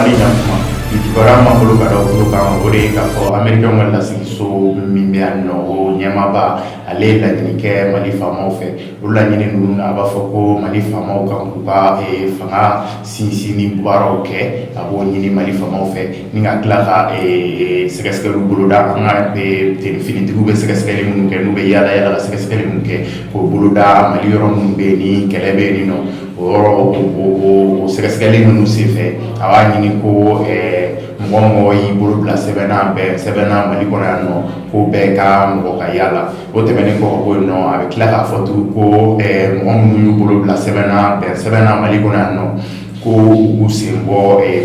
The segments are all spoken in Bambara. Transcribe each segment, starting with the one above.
Mali ɲakuma kibaruya ma bolo ka da bolo kan o de ye k'a fɔ Américain ka lasigiso min bɛ yan nɔ o ɲɛmaaba ale ye laɲini kɛ Mali faamaw fɛ o laɲini ninnu a b'a fɔ ko Mali faamaw kan k'u ka fanga sinsin ni baaraw kɛ a b'o ɲini Mali faamaw fɛ ni ka tila ka sɛgɛsɛgɛliw boloda an ka finitigiw bɛ sɛgɛsɛgɛli minnu kɛ n'u bɛ yaala yaala ka sɛgɛsɛgɛli minnu kɛ k'o boloda Mali yɔrɔ minnu bɛ yen ni kɛlɛ bɛ yen nɔ o yɔrɔ o sɛgɛsɛgɛli ninnu senfɛ a b'a ɲini ko mɔgɔ mɔgɔ y'i bolo bila sɛbɛnna Mali kɔnɔ yan nɔ ko bɛɛ ka mɔgɔ ka yaala o tɛmɛnen kɔ ka bɔ yen nɔ a bɛ tila k'a fɔ tugun ko mɔgɔ minnu y'u bolo bila sɛbɛnna Mali kɔnɔ yan nɔ ko u k'u sen bɔ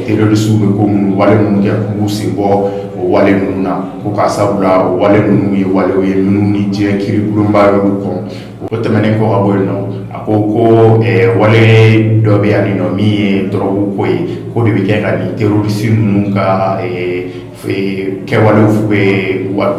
terrorisiw bɛ ko minnu wale minnu kɛ k'u k'u sen bɔ o wale ninnu na ko k'a sabula o wale ninnu ye walew ye minnu ni diɲɛ kiiribulonba y'olu kɔn o tɛmɛnen kɔ ka bɔ yen nɔ a ko wale dɔ bɛ yan nɔ min ye dɔrɔgu ko ye ko de bɛ kɛ ka nin terrorisi ninnu ka kɛwalew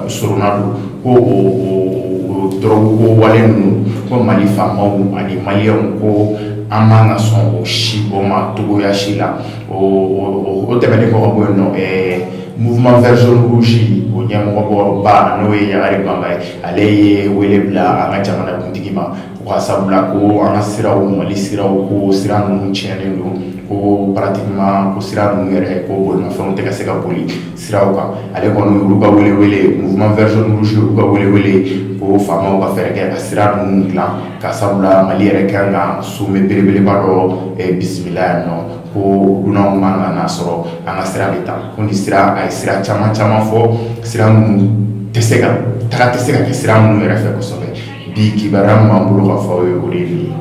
sorona don ko o dɔrɔgu ko wale ninnu ko Mali faamaw ani maliyɛnw ko an man ka sɔn o si bɔ ma togoya si la o tɛmɛnen kɔ ka bɔ yen nɔ mouvement vert jaune rouge o ɲɛmɔgɔba n'o ye Yagari Banba ye ale ye wele bila an ka jamanakuntigi ma o ka sabula ko an ka siraw Mali siraw ko sira ninnu tiɲɛnen don ko pratiquement ko sira ninnu yɛrɛ ko bolimafɛnw tɛ ka se ka boli siraw kan ale kɔni olu ka welewele mouvement vert jaune rouge olu ka welewele ko faamaw ka fɛɛrɛ kɛ ka sira ninnu dilan ka sabula Mali yɛrɛ kan ka sommet belebeleba dɔ bisimila yan nɔ ko dunanw man ka n'a sɔrɔ an ka sira bɛ taa ko ni sira a ye sira caman caman fɔ sira minnu tɛ se ka kɛ sira minnu yɛrɛ fɛ kosɛbɛ bi kibaruya min b'an bolo ka fɔ aw ye o de ye nin ye